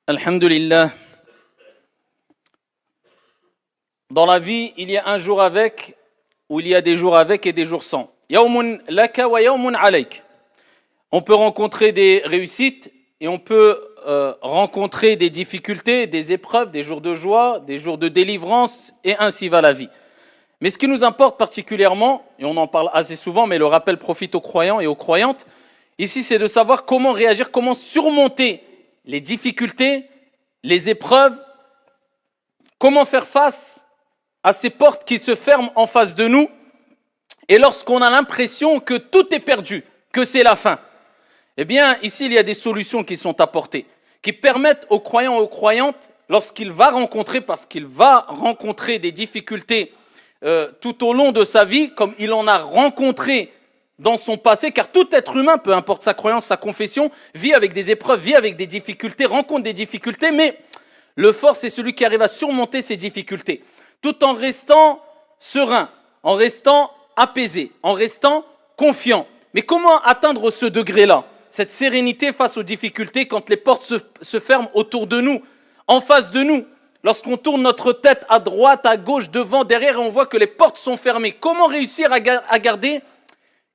Alhamdulillah. Dans la vie, il y a un jour avec, ou il y a des jours avec et des jours sans. Yawmun laka wa yawmun alayk. On peut rencontrer des réussites et on peut rencontrer des difficultés, des épreuves, des jours de joie, des jours de délivrance, et ainsi va la vie. Mais ce qui nous importe particulièrement, et on en parle assez souvent, mais le rappel profite aux croyants et aux croyantes, ici c'est de savoir comment réagir, comment surmonter les difficultés, les épreuves, comment faire face à ces portes qui se ferment en face de nous, et lorsqu'on a l'impression que tout est perdu, que c'est la fin. Eh bien, ici, il y a des solutions qui sont apportées, qui permettent aux croyants et aux croyantes, lorsqu'il va rencontrer, parce qu'il va rencontrer des difficultés tout au long de sa vie, comme il en a rencontré dans son passé, car tout être humain, peu importe sa croyance, sa confession, vit avec des épreuves, vit avec des difficultés, rencontre des difficultés, mais le fort, c'est celui qui arrive à surmonter ces difficultés, tout en restant serein, en restant apaisé, en restant confiant. Mais comment atteindre ce degré-là, cette sérénité face aux difficultés quand les portes se ferment autour de nous, en face de nous, lorsqu'on tourne notre tête à droite, à gauche, devant, derrière, et on voit que les portes sont fermées. Comment réussir à garder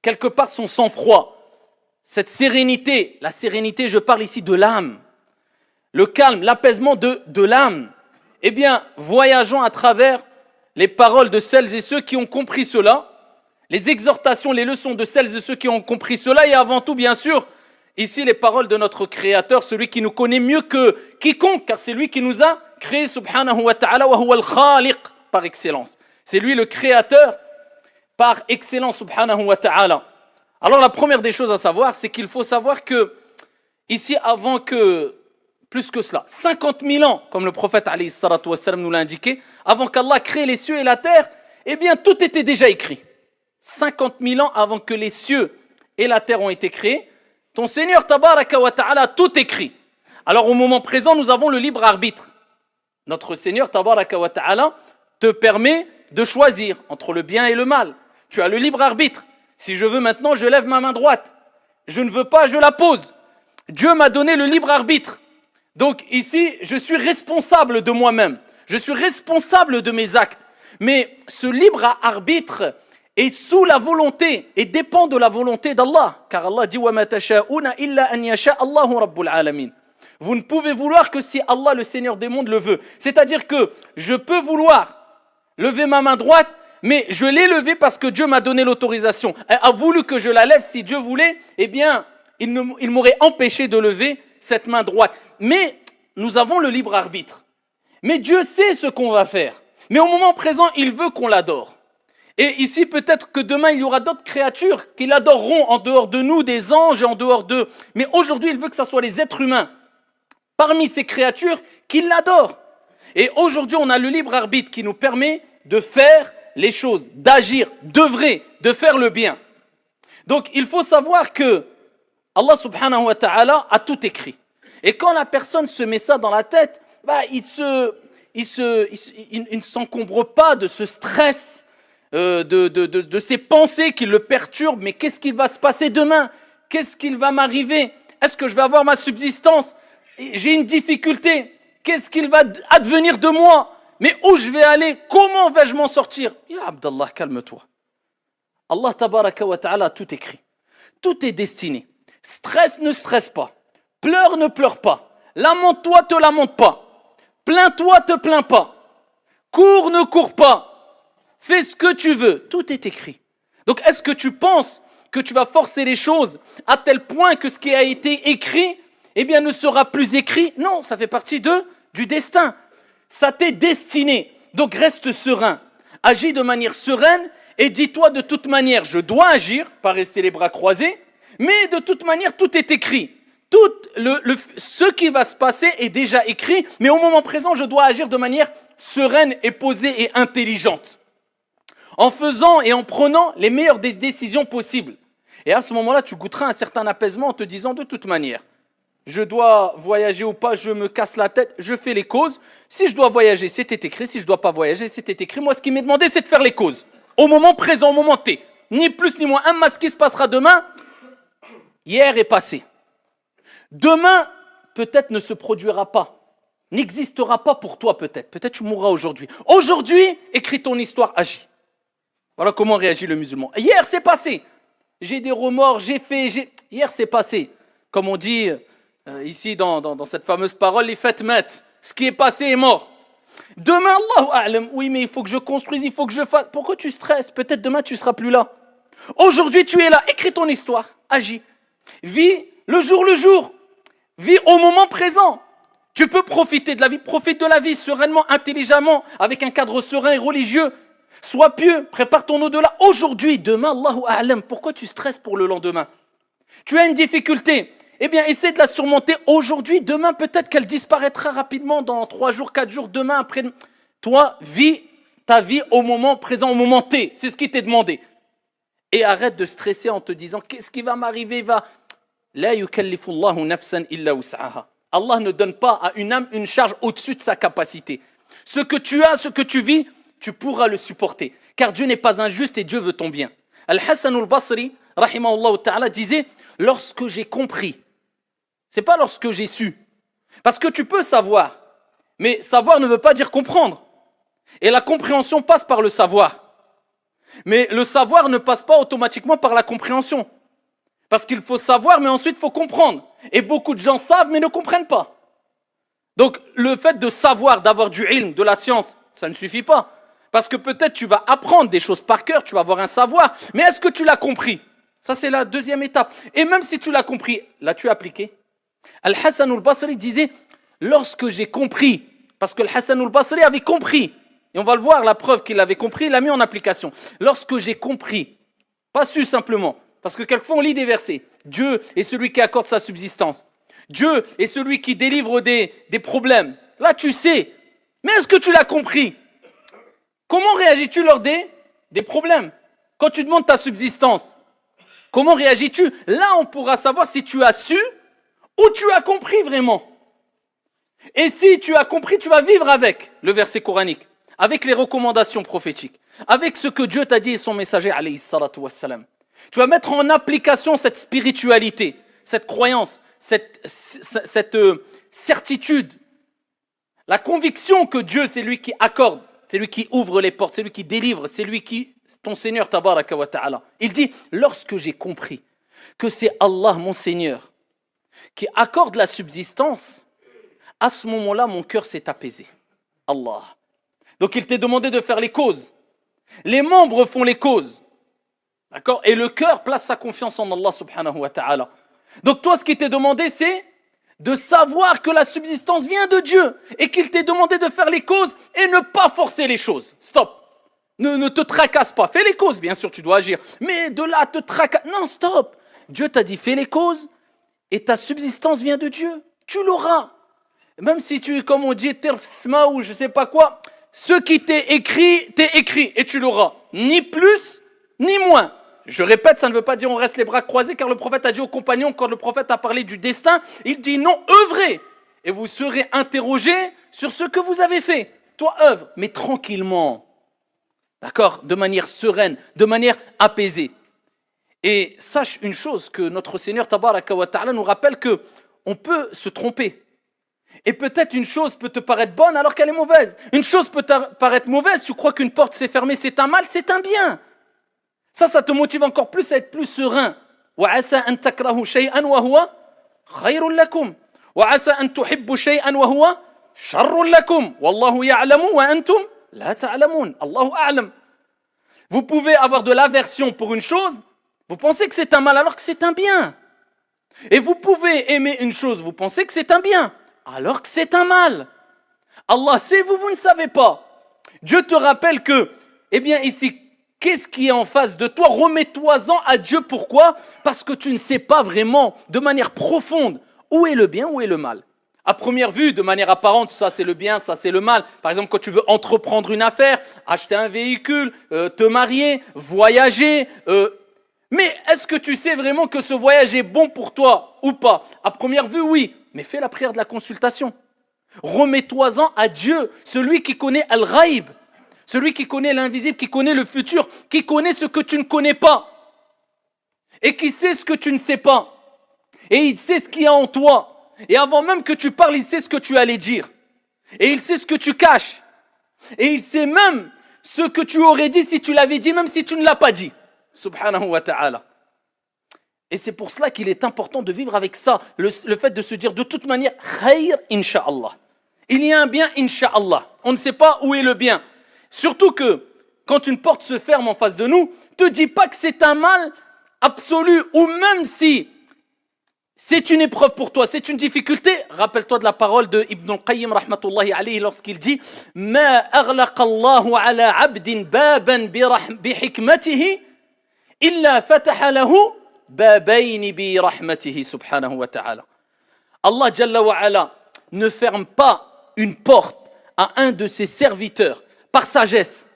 quelque part son sang-froid, cette sérénité? La sérénité, je parle ici de l'âme, le calme, l'apaisement de l'âme. Eh bien, voyageons à travers les paroles de celles et ceux qui ont compris cela, les exhortations, les leçons de celles et ceux qui ont compris cela, et avant tout, bien sûr, ici les paroles de notre Créateur, celui qui nous connaît mieux que quiconque, car c'est lui qui nous a créé, subhanahu wa ta'ala, wa huwa al-khaliq, par excellence. C'est lui le Créateur par excellence, subhanahu wa ta'ala. Alors la première des choses à savoir, c'est qu'il faut savoir que, ici, avant que, plus que cela, 50 000 ans, comme le prophète alayhi salatu wassalam nous l'a indiqué, avant qu'Allah crée les cieux et la terre, eh bien tout était déjà écrit. 50 000 ans avant que les cieux et la terre ont été créés, ton Seigneur tabaraka wa ta'ala a tout écrit. Alors au moment présent, nous avons le libre arbitre. Notre Seigneur tabaraka wa ta'ala te permet de choisir entre le bien et le mal. Tu as le libre arbitre. Si je veux maintenant, je lève ma main droite. Je ne veux pas, je la pose. Dieu m'a donné le libre arbitre. Donc ici, je suis responsable de moi-même. Je suis responsable de mes actes. Mais ce libre arbitre est sous la volonté et dépend de la volonté d'Allah. Car Allah dit « وَمَا تَشَاءُونَ إِلَّا أَنْ يَشَاءَ اللَّهُ رَبُّ الْعَالَمِينَ » Vous ne pouvez vouloir que si Allah, le Seigneur des mondes, le veut. C'est-à-dire que je peux vouloir lever ma main droite, mais je l'ai levée parce que Dieu m'a donné l'autorisation. Il a voulu que je la lève. Si Dieu voulait, eh bien, il m'aurait empêché de lever cette main droite. Mais nous avons le libre arbitre. Mais Dieu sait ce qu'on va faire. Mais au moment présent, il veut qu'on l'adore. Et ici, peut-être que demain, il y aura d'autres créatures qui l'adoreront en dehors de nous, des anges et en dehors d'eux. Mais aujourd'hui, il veut que ce soit les êtres humains, parmi ces créatures, qui l'adorent. Et aujourd'hui, on a le libre arbitre qui nous permet de faire les choses, d'agir, d'œuvrer, de faire le bien. Donc, il faut savoir que Allah subhanahu wa ta'ala a tout écrit. Et quand la personne se met ça dans la tête, il ne s'encombre pas de ce stress, de ces pensées qui le perturbent. Mais qu'est-ce qui va se passer demain? Qu'est-ce qu'il va m'arriver? Est-ce que je vais avoir ma subsistance? J'ai une difficulté. Qu'est-ce qu'il va advenir de moi? Mais où je vais aller? Comment vais-je m'en sortir? Ya Abdallah, calme-toi. Allah tabaraka wa ta'ala a tout écrit. Tout est destiné. Stress, ne stresse pas. Pleure, ne pleure pas. Lamente-toi, te lamente pas. Plains-toi, te plains pas. Cours, ne cours pas. Fais ce que tu veux. Tout est écrit. Donc, est-ce que tu penses que tu vas forcer les choses à tel point que ce qui a été écrit, eh bien, ne sera plus écrit? Non, ça fait partie du destin. Ça t'est destiné. Donc, reste serein. Agis de manière sereine et dis-toi de toute manière, je dois agir, pas rester les bras croisés, mais de toute manière, tout est écrit. Ce qui va se passer est déjà écrit, mais au moment présent, je dois agir de manière sereine et posée et intelligente, en faisant et en prenant les meilleures des décisions possibles. Et à ce moment-là, tu goûteras un certain apaisement en te disant de toute manière, je dois voyager ou pas, je me casse la tête, je fais les causes. Si je dois voyager, c'était écrit. Si je ne dois pas voyager, c'était écrit. Moi, ce qui m'est demandé, c'est de faire les causes. Au moment présent, au moment T. Ni plus ni moins. Ce qui se passera demain, hier est passé. Demain, peut-être ne se produira pas. n'existera pas pour toi peut-être. Peut-être tu mourras aujourd'hui. Aujourd'hui, écris ton histoire, agis. Voilà comment réagit le musulman. Hier, c'est passé. J'ai des remords, Hier, c'est passé. Comme on dit ici dans cette fameuse parole, les fêtes mettent. Ce qui est passé est mort. Demain, Allahu a'lam, oui, mais il faut que je construise, il faut que je fasse. Pourquoi tu stresses? Peut-être demain, tu ne seras plus là. Aujourd'hui, tu es là. Écris ton histoire, agis. Vis le jour. Vis au moment présent. Tu peux profiter de la vie. Profite de la vie sereinement, intelligemment, avec un cadre serein et religieux. Sois pieux, prépare ton au-delà. Aujourd'hui, demain, Allahu a'lam. Pourquoi tu stresses pour le lendemain? Tu as une difficulté. Eh bien, essaie de la surmonter aujourd'hui. Demain, peut-être qu'elle disparaîtra rapidement dans 3 jours, 4 jours, demain, après. Toi, vis ta vie au moment présent, au moment T. C'est ce qui t'est demandé. Et arrête de stresser en te disant, qu'est-ce qui va m'arriver? La yukallifu Allahu nafsan illa wus'aha. Allah ne donne pas à une âme une charge au-dessus de sa capacité. Ce que tu as, ce que tu vis, tu pourras le supporter. Car Dieu n'est pas injuste et Dieu veut ton bien. Al-Hassan al-Basri, rahimahullah ta'ala, disait, lorsque j'ai compris, c'est pas lorsque j'ai su. Parce que tu peux savoir, mais savoir ne veut pas dire comprendre. Et la compréhension passe par le savoir. Mais le savoir ne passe pas automatiquement par la compréhension. Parce qu'il faut savoir, mais ensuite il faut comprendre. Et beaucoup de gens savent, mais ne comprennent pas. Donc le fait de savoir, d'avoir du ilm, de la science, ça ne suffit pas. Parce que peut-être tu vas apprendre des choses par cœur, tu vas avoir un savoir, mais est-ce que tu l'as compris? Ça c'est la deuxième étape. Et même si tu l'as compris, l'as-tu appliqué? Al-Hassan al-Basri disait, lorsque j'ai compris, parce que Al-Hassan al-Basri avait compris, et on va le voir, la preuve qu'il avait compris, il l'a mis en application. Lorsque j'ai compris, pas su simplement, parce que quelquefois on lit des versets, Dieu est celui qui accorde sa subsistance, Dieu est celui qui délivre des problèmes. Là tu sais, mais est-ce que tu l'as compris? Comment réagis-tu lors des problèmes? Quand tu demandes ta subsistance, comment réagis-tu? Là on pourra savoir si tu as su ou tu as compris vraiment. Et si tu as compris, tu vas vivre avec le verset coranique, avec les recommandations prophétiques, avec ce que Dieu t'a dit et son messager, alayhi salatu wassalam. Tu vas mettre en application cette spiritualité, cette croyance, cette certitude, la conviction que Dieu, c'est lui qui accorde, c'est lui qui ouvre les portes, c'est lui qui délivre, c'est lui qui, ton Seigneur, tabaraka wa ta'ala. Il dit, lorsque j'ai compris que c'est Allah, mon Seigneur, qui accorde la subsistance, à ce moment-là, mon cœur s'est apaisé. Allah. Donc il t'est demandé de faire les causes. Les membres font les causes. D'accord? Et le cœur place sa confiance en Allah subhanahu wa ta'ala. Donc toi, ce qui t'est demandé, c'est de savoir que la subsistance vient de Dieu et qu'il t'est demandé de faire les causes et ne pas forcer les choses. Stop. Ne te tracasse pas. Fais les causes, bien sûr, tu dois agir. Mais de là, te tracasse. Non, stop. Dieu t'a dit, fais les causes et ta subsistance vient de Dieu. Tu l'auras. Même si tu es, comme on dit, terfsma ou je sais pas quoi, ce qui t'est écrit et tu l'auras. Ni plus, ni moins. Je répète, ça ne veut pas dire on reste les bras croisés, car le prophète a dit aux compagnons, quand le prophète a parlé du destin, il dit non, œuvrez, et vous serez interrogés sur ce que vous avez fait. Toi, œuvre, mais tranquillement. D'accord? De manière sereine, de manière apaisée. Et sache une chose, que notre Seigneur tabaraka wa ta'ala nous rappelle que on peut se tromper. Et peut-être une chose peut te paraître bonne alors qu'elle est mauvaise. Une chose peut te paraître mauvaise, tu crois qu'une porte s'est fermée, c'est un mal, c'est un bien. Ça te motive encore plus à être plus serein. وَعَسَىٰ أَن تَكْرَهُ شَيْئًا وَهُوَ خَيْرٌ لَكُمْ وَعَسَىٰ أَن تُحِبُّ شَيْئًا وَهُوَ شَرٌ لَكُمْ وَاللَّهُ يَعْلَمُ وَأَنْتُمْ لَا تَعْلَمُونَ Allahu a'lam. Vous pouvez avoir de l'aversion pour une chose, vous pensez que c'est un mal alors que c'est un bien. Et vous pouvez aimer une chose, vous pensez que c'est un bien alors que c'est un mal. Allah sait, vous ne savez pas. Dieu te rappelle que, eh bien ici, qu'est-ce qui est en face de toi? Remets-toi-en à Dieu. Pourquoi? Parce que tu ne sais pas vraiment, de manière profonde, où est le bien, où est le mal. À première vue, de manière apparente, ça c'est le bien, ça c'est le mal. Par exemple, quand tu veux entreprendre une affaire, acheter un véhicule, te marier, voyager. Mais est-ce que tu sais vraiment que ce voyage est bon pour toi ou pas? À première vue, oui. Mais fais la prière de la consultation. Remets-toi-en à Dieu, celui qui connaît Al-Ghaib. Celui qui connaît l'invisible, qui connaît le futur, qui connaît ce que tu ne connais pas. Et qui sait ce que tu ne sais pas. Et il sait ce qu'il y a en toi. Et avant même que tu parles, il sait ce que tu allais dire. Et il sait ce que tu caches. Et il sait même ce que tu aurais dit si tu l'avais dit, même si tu ne l'as pas dit. Subhanahu wa ta'ala. Et c'est pour cela qu'il est important de vivre avec ça. Le fait de se dire de toute manière, khayr, insha'Allah. Il y a un bien, insha'Allah. On ne sait pas où est le bien. Surtout que, quand une porte se ferme en face de nous, ne te dis pas que c'est un mal absolu, ou même si c'est une épreuve pour toi, c'est une difficulté. Rappelle-toi de la parole de Ibn al-Qayyim rahmatullahi alayhi lorsqu'il dit Ma aghlaqa Allahu ala abdin baban bi hikmatihi illa fataha lahu babayni bi rahmatihi subhanahu wa ta'ala. Allah Jalla wa ala ne ferme pas une porte à un de ses serviteurs par sagesse.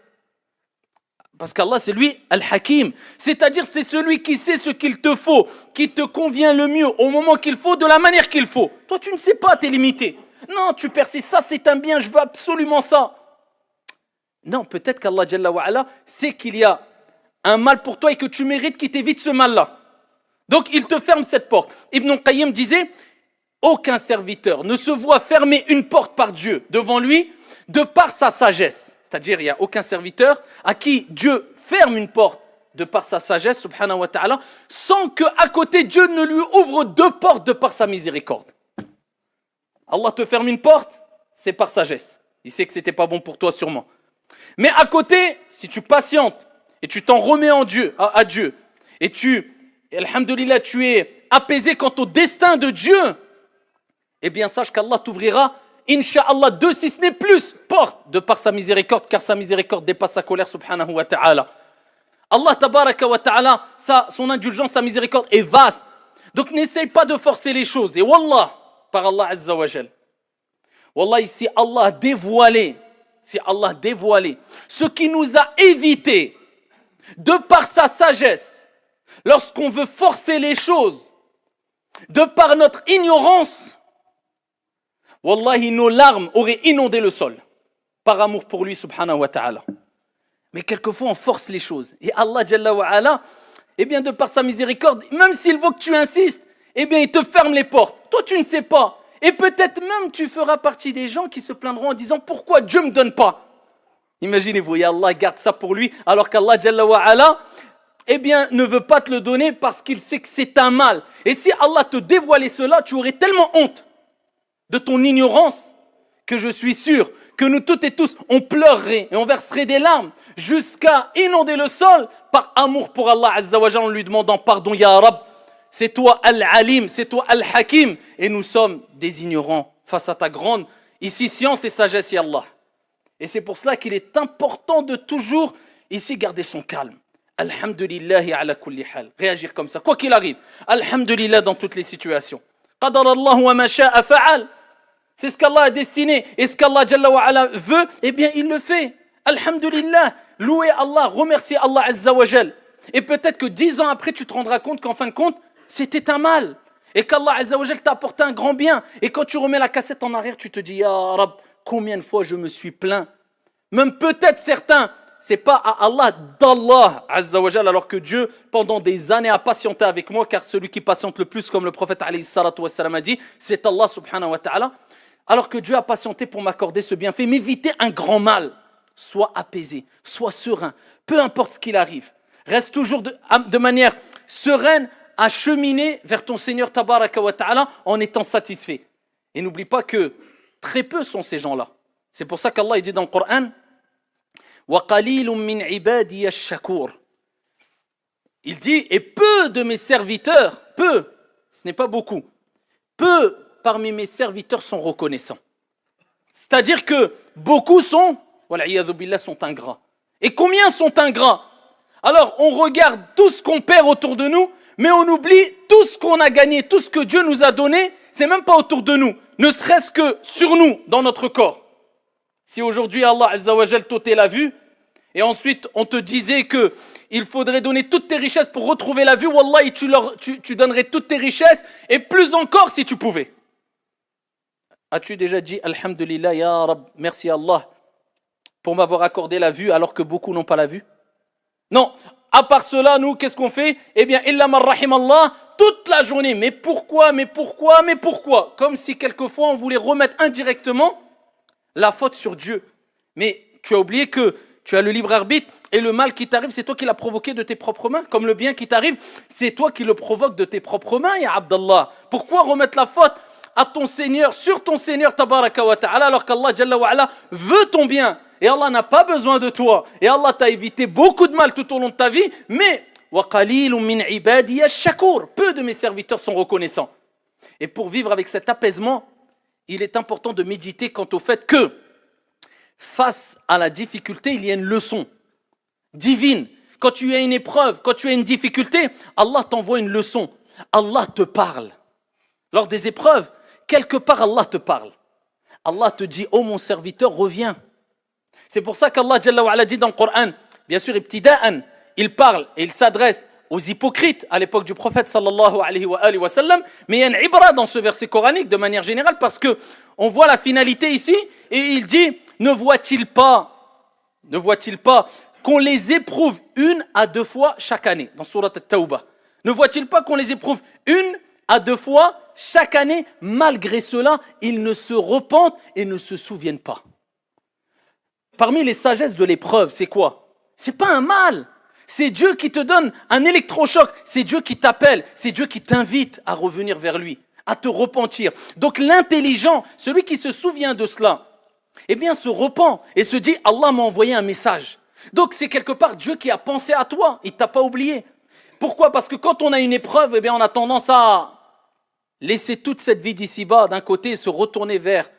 Parce qu'Allah, c'est lui, Al-Hakim. C'est-à-dire, c'est celui qui sait ce qu'il te faut, qui te convient le mieux, au moment qu'il faut, de la manière qu'il faut. Toi, tu ne sais pas, tu es limité. Non, tu persistes, ça c'est un bien, je veux absolument ça. Non, peut-être qu'Allah Jalla wa ala sait qu'il y a un mal pour toi et que tu mérites qu'il t'évite ce mal-là. Donc, il te ferme cette porte. Ibn al-Qayyim disait, aucun serviteur ne se voit fermer une porte par Dieu devant lui de par sa sagesse. C'est-à-dire, il n'y a aucun serviteur à qui Dieu ferme une porte de par sa sagesse, subhanahu wa ta'ala, sans qu'à côté Dieu ne lui ouvre deux portes de par sa miséricorde. Allah te ferme une porte, c'est par sagesse. Il sait que ce n'était pas bon pour toi sûrement. Mais à côté, si tu patientes et tu t'en remets en Dieu, à Dieu, et alhamdoulilah, tu es apaisé quant au destin de Dieu, eh bien sache qu'Allah t'ouvrira Inch'Allah, deux si ce n'est plus, porte de par sa miséricorde, car sa miséricorde dépasse sa colère, subhanahu wa ta'ala. Allah tabaraka wa ta'ala, son indulgence, sa miséricorde est vaste. Donc n'essaye pas de forcer les choses. Et wallah, par Allah azza wa jal. Wallah, si Allah a dévoilé ce qui nous a évité de par sa sagesse, lorsqu'on veut forcer les choses, de par notre ignorance, wallahi, nos larmes auraient inondé le sol, par amour pour lui, subhanahu wa ta'ala. Mais quelquefois, on force les choses. Et Allah, Jalla wa ala, eh bien, de par sa miséricorde, même s'il veut que tu insistes, eh bien, il te ferme les portes. Toi, tu ne sais pas. Et peut-être même, tu feras partie des gens qui se plaindront en disant, pourquoi Dieu ne me donne pas? Imaginez-vous, et Allah garde ça pour lui, alors qu'Allah, Jalla wa ala, eh bien, ne veut pas te le donner parce qu'il sait que c'est un mal. Et si Allah te dévoilait cela, tu aurais tellement honte de ton ignorance, que je suis sûr que nous toutes et tous, on pleurerait et on verserait des larmes jusqu'à inonder le sol par amour pour Allah Azza wa Jalla en lui demandant pardon, Ya Rab, c'est toi Al-Alim, c'est toi Al-Hakim, et nous sommes des ignorants face à ta grande, ici, science et sagesse, Ya Allah. Et c'est pour cela qu'il est important de toujours, ici, garder son calme. Alhamdulillahi ala kulli hal. Réagir comme ça, quoi qu'il arrive. Alhamdulillah dans toutes les situations. Qadar Allah wa ma sha'a fa'al. C'est ce qu'Allah a destiné. Et ce qu'Allah Jalla wa ala veut, eh bien il le fait. Alhamdulillah. Louez Allah, remerciez Allah Azza wa Jal. Et peut-être que 10 ans après, tu te rendras compte qu'en fin de compte, c'était un mal. Et qu'Allah Azza wa Jal t'a apporté un grand bien. Et quand tu remets la cassette en arrière, tu te dis, Ya Rab, combien de fois je me suis plaint. Même peut-être certains, c'est pas à Allah, d'Allah Azza wa Jal, alors que Dieu, pendant des années, a patienté avec moi, car celui qui patiente le plus, comme le prophète alayhi salatu wa salam a dit, c'est Allah subhanahu wa ta'ala. Alors que Dieu a patienté pour m'accorder ce bienfait, m'éviter un grand mal. Sois apaisé, sois serein, peu importe ce qu'il arrive. Reste toujours de manière sereine à cheminer vers ton Seigneur tabaraka wa ta'ala en étant satisfait. Et n'oublie pas que très peu sont ces gens-là. C'est pour ça qu'Allah dit dans le Coran, وَقَلِيلٌ مِّنْ عِبَادِيَ الشَّكُورِ. Il dit, et peu de mes serviteurs, peu, ce n'est pas beaucoup, peu parmi mes serviteurs sont reconnaissants. C'est-à-dire que beaucoup sont ingrats. Et combien sont ingrats? Alors on regarde tout ce qu'on perd autour de nous, mais on oublie tout ce qu'on a gagné, tout ce que Dieu nous a donné, c'est même pas autour de nous, ne serait-ce que sur nous, dans notre corps. Si aujourd'hui Allah Azza wa Jal t'ôtait la vue, et ensuite on te disait que il faudrait donner toutes tes richesses pour retrouver la vue, wallahi tu donnerais toutes tes richesses, et plus encore si tu pouvais. As-tu déjà dit Alhamdulillah, Ya Rab, merci Allah pour m'avoir accordé la vue alors que beaucoup n'ont pas la vue? Non, à part cela, nous, qu'est-ce qu'on fait? Eh bien, illa man rahim Allah, toute la journée. Mais pourquoi? Comme si quelquefois on voulait remettre indirectement la faute sur Dieu. Mais tu as oublié que tu as le libre arbitre et le mal qui t'arrive, c'est toi qui l'as provoqué de tes propres mains. Comme le bien qui t'arrive, c'est toi qui le provoques de tes propres mains, ya Abdallah. Pourquoi remettre la faute à ton Seigneur, sur ton Seigneur, tabaraka wa ta'ala, alors qu'Allah Jalla wa ala veut ton bien. Et Allah n'a pas besoin de toi. Et Allah t'a évité beaucoup de mal tout au long de ta vie. Mais, وَقَلِيلٌ مِّنْ عِبَادِيَ الشَّكُورِ, peu de mes serviteurs sont reconnaissants. Et pour vivre avec cet apaisement, il est important de méditer quant au fait que, face à la difficulté, il y a une leçon divine. Quand tu as une épreuve, quand tu as une difficulté, Allah t'envoie une leçon. Allah te parle. Lors des épreuves, quelque part Allah te parle. Allah te dit, oh mon serviteur, reviens. C'est pour ça qu'Allah Jalla wa ala dit dans le Coran, bien sûr, ibtida'an, il parle et il s'adresse aux hypocrites à l'époque du prophète sallallahu alayhi wa sallam, mais il y a une ibra dans ce verset coranique de manière générale parce que on voit la finalité ici et il dit, ne voit-il pas qu'on les éprouve 1 à 2 fois chaque année dans Surat At-Tawbah. Ne voit-il pas qu'on les éprouve 1 à 2 fois chaque année, malgré cela, ils ne se repentent et ne se souviennent pas. Parmi les sagesses de l'épreuve, c'est quoi? C'est pas un mal. C'est Dieu qui te donne un électrochoc. C'est Dieu qui t'appelle. C'est Dieu qui t'invite à revenir vers lui, à te repentir. Donc l'intelligent, celui qui se souvient de cela, eh bien se repent et se dit, Allah m'a envoyé un message. Donc c'est quelque part Dieu qui a pensé à toi. Il ne t'a pas oublié. Pourquoi? Parce que quand on a une épreuve, eh bien on a tendance à laisser toute cette vie d'ici-bas d'un côté et se retourner vers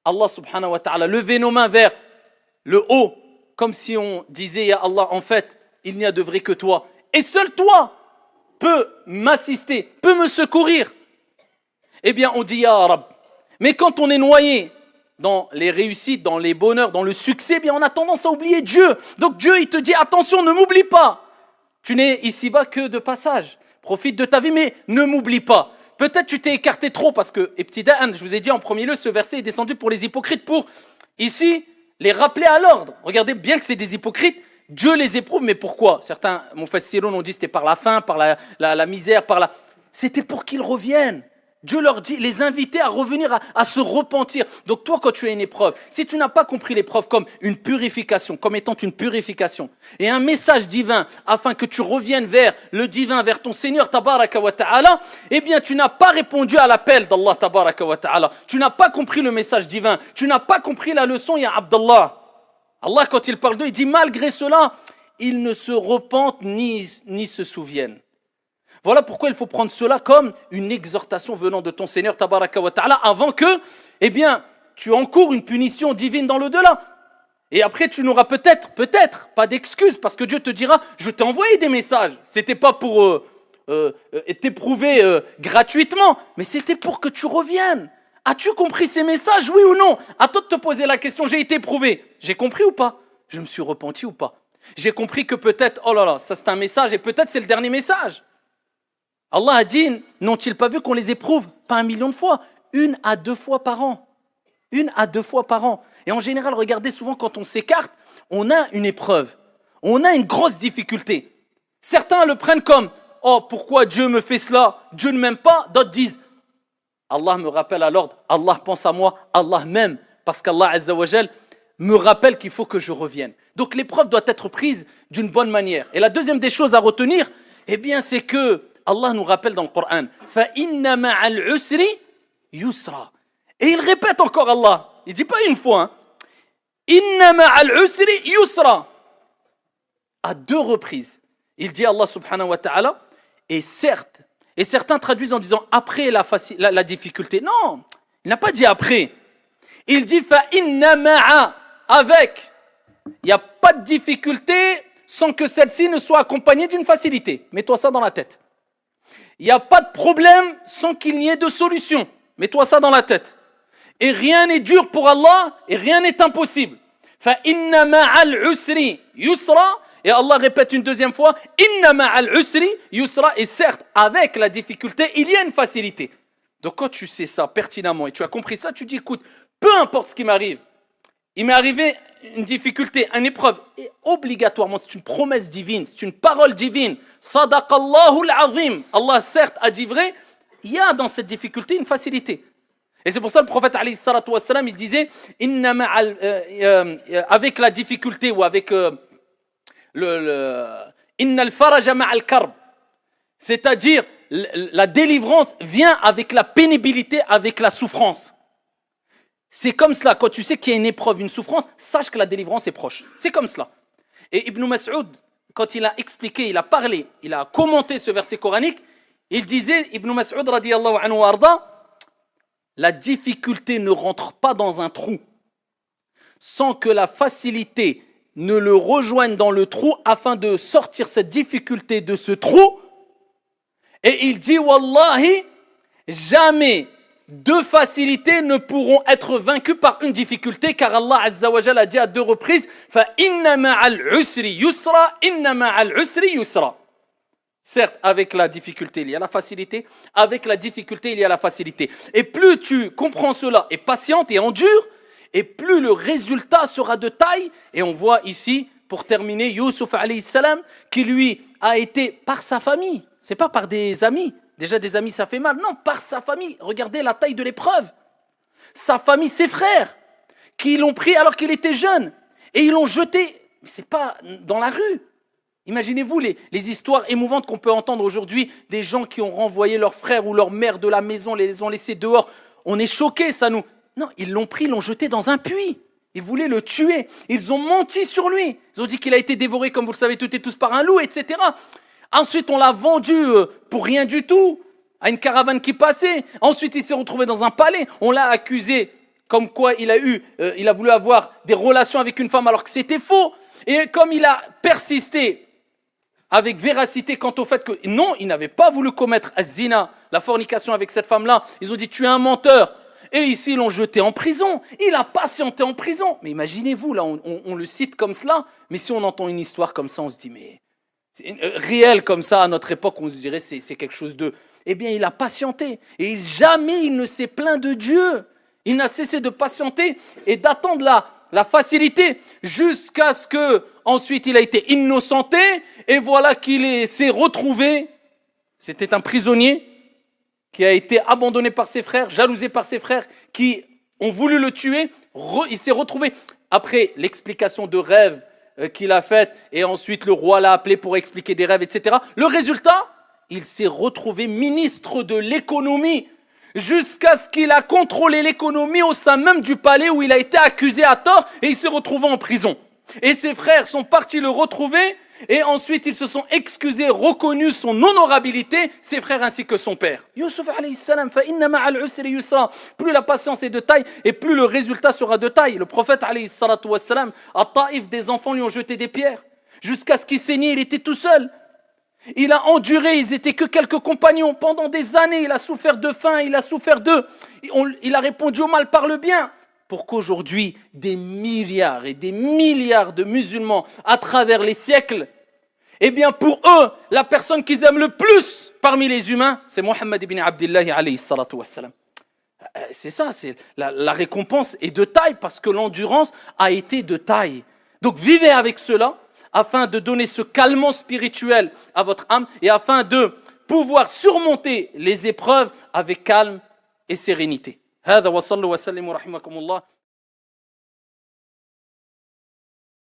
Allah subhanahu wa ta'ala, lever nos mains vers le haut, comme si on disait, ya Allah, en fait, il n'y a de vrai que toi. Et seul toi peut m'assister, peut me secourir. Eh bien, on dit, ya Rab. Mais quand on est noyé dans les réussites, dans les bonheurs, dans le succès, eh bien, on a tendance à oublier Dieu. Donc Dieu, il te dit, attention, ne m'oublie pas. Tu n'es ici-bas que de passage. Profite de ta vie, mais ne m'oublie pas. Peut-être tu t'es écarté trop parce que, ibtida'an, je vous ai dit en premier lieu, ce verset est descendu pour les hypocrites, pour ici les rappeler à l'ordre. Regardez bien que c'est des hypocrites, Dieu les éprouve, mais pourquoi? Certains mufassirun ont dit c'était par la faim, par la misère, c'était pour qu'ils reviennent. Dieu leur dit, les inviter à revenir, à se repentir. Donc toi, quand tu as une épreuve, si tu n'as pas compris l'épreuve comme une purification, comme étant une purification, et un message divin, afin que tu reviennes vers le divin, vers ton Seigneur, tabaraka wa ta'ala, eh bien tu n'as pas répondu à l'appel d'Allah, tabaraka wa ta'ala. Tu n'as pas compris le message divin, tu n'as pas compris la leçon, ya Abdallah. Allah, quand il parle d'eux, il dit, malgré cela, ils ne se repentent ni se souviennent. Voilà pourquoi il faut prendre cela comme une exhortation venant de ton Seigneur tabaraka wa ta'ala avant que, eh bien, tu encours une punition divine dans l'au-delà. Et après, tu n'auras peut-être pas d'excuses parce que Dieu te dira, je t'ai envoyé des messages. C'était pas pour t'éprouver gratuitement, mais c'était pour que tu reviennes. As-tu compris ces messages, oui ou non? À toi de te poser la question, j'ai été éprouvé. J'ai compris ou pas? Je me suis repenti ou pas? J'ai compris que peut-être, oh là là, ça c'est un message et peut-être c'est le dernier message. Allah a dit, n'ont-ils pas vu qu'on les éprouve? Pas 1 million de fois, 1 à 2 fois par an. 1 à 2 fois par an. Et en général, regardez souvent quand on s'écarte, on a une épreuve. On a une grosse difficulté. Certains le prennent comme, oh pourquoi Dieu me fait cela? Dieu ne m'aime pas. D'autres disent, Allah me rappelle à l'ordre, Allah pense à moi, Allah m'aime. Parce qu'Allah Azza wa Jal me rappelle qu'il faut que je revienne. Donc l'épreuve doit être prise d'une bonne manière. Et la deuxième des choses à retenir, eh bien c'est que Allah nous rappelle dans le Coran, فَإِنَّ مَعَ الْعُسْرِ يُسْرًا. Et il répète encore Allah. Il ne dit pas une fois. Hein. إِنَّ مَعَ الْعُسْرِ يُسْرًا. À 2 reprises. Il dit Allah subhanahu wa ta'ala, et certes, et certains traduisent en disant après la difficulté. Non, il n'a pas dit après. Il dit فَإِنَّ مَعَ, avec. Il n'y a pas de difficulté sans que celle-ci ne soit accompagnée d'une facilité. Mets-toi ça dans la tête. Il n'y a pas de problème sans qu'il n'y ait de solution. Mets-toi ça dans la tête. Et rien n'est dur pour Allah et rien n'est impossible. فَإِنَّ مَعَ الْعُسْرِ يُسْرًا. Et Allah répète une deuxième fois, Inna ma'al usri yusra. Et certes, avec la difficulté, il y a une facilité. Donc quand tu sais ça pertinemment et tu as compris ça, tu dis, écoute, peu importe ce qui m'arrive, il m'est arrivé une difficulté, une épreuve, et obligatoirement, c'est une promesse divine, c'est une parole divine. Sadaqallahu al-azim. Allah certes a dit vrai, il y a dans cette difficulté une facilité. Et c'est pour ça que le prophète alayhi salatu wassalam, il disait avec la difficulté ou avec inna al-faraja ma'al karb, c'est-à-dire la délivrance vient avec la pénibilité, avec la souffrance. C'est comme cela, quand tu sais qu'il y a une épreuve, une souffrance, sache que la délivrance est proche. C'est comme cela. Et Ibn Mas'ud, quand il a expliqué, il a parlé, il a commenté ce verset coranique, il disait, Ibn Mas'ud radiyallahu anhu arda, la difficulté ne rentre pas dans un trou sans que la facilité ne le rejoigne dans le trou afin de sortir cette difficulté de ce trou. Et il dit, Wallahi, jamais deux facilités ne pourront être vaincues par une difficulté, car Allah Azza wa Jalla a dit à 2 reprises, Fa inna ma'al usri yusra, inna ma'al usri yusra. Certes, avec la difficulté, il y a la facilité. Avec la difficulté, il y a la facilité. Et plus tu comprends cela et patiente et endure, et plus le résultat sera de taille. Et on voit ici, pour terminer, Youssouf alayhi salam, qui lui a été par sa famille. C'est pas par des amis. Déjà des amis, ça fait mal. Non, par sa famille. Regardez la taille de l'épreuve. Sa famille, ses frères, qui l'ont pris alors qu'il était jeune. Et ils l'ont jeté. Mais c'est pas dans la rue. Imaginez-vous les histoires émouvantes qu'on peut entendre aujourd'hui, des gens qui ont renvoyé leur frère ou leur mère de la maison, les ont laissés dehors. On est choqués, ça nous... Non, ils l'ont pris, l'ont jeté dans un puits. Ils voulaient le tuer. Ils ont menti sur lui. Ils ont dit qu'il a été dévoré, comme vous le savez toutes et tous, par un loup, etc. Ensuite, on l'a vendu pour rien du tout à une caravane qui passait. Ensuite, il s'est retrouvé dans un palais. On l'a accusé comme quoi il a voulu avoir des relations avec une femme alors que c'était faux. Et comme il a persisté avec véracité quant au fait que non, il n'avait pas voulu commettre az-zina, la fornication avec cette femme-là. Ils ont dit, tu es un menteur. Et ici, ils l'ont jeté en prison. Il a patienté en prison. Mais imaginez-vous, là, on le cite comme cela. Mais si on entend une histoire comme ça, on se dit, mais réel comme ça, à notre époque, on se dirait, c'est quelque chose de... Eh bien, il a patienté. Et jamais il ne s'est plaint de Dieu. Il n'a cessé de patienter et d'attendre la facilité jusqu'à ce que ensuite il a été innocenté et voilà qu'il s'est retrouvé. C'était un prisonnier qui a été abandonné par ses frères, jalousé par ses frères qui ont voulu le tuer. Il s'est retrouvé après l'explication de rêve qu'il a faite et ensuite le roi l'a appelé pour expliquer des rêves, etc. Le résultat, il s'est retrouvé ministre de l'économie jusqu'à ce qu'il a contrôlé l'économie au sein même du palais où il a été accusé à tort et il s'est retrouvé en prison. Et ses frères sont partis le retrouver et ensuite ils se sont excusés, reconnus son honorabilité, ses frères ainsi que son père. Youssouf alayhi salam, fa inna ma'al usri yusra. Plus la patience est de taille et plus le résultat sera de taille. Le prophète alayhi salatu wassalam, à Taïf, des enfants lui ont jeté des pierres jusqu'à ce qu'il saignait, il était tout seul. Il a enduré, ils étaient que quelques compagnons. Pendant des années, il a souffert de faim, il a souffert il a répondu au mal par le bien. Pour qu'aujourd'hui, des milliards et des milliards de musulmans à travers les siècles, eh bien pour eux, la personne qu'ils aiment le plus parmi les humains, c'est Mohammed ibn Abdillah alayhi salatu wassalam. C'est ça, la récompense est de taille parce que l'endurance a été de taille. Donc vivez avec cela, afin de donner ce calmant spirituel à votre âme et afin de pouvoir surmonter les épreuves avec calme et sérénité. هذا وصلوا وسلموا رحمكم الله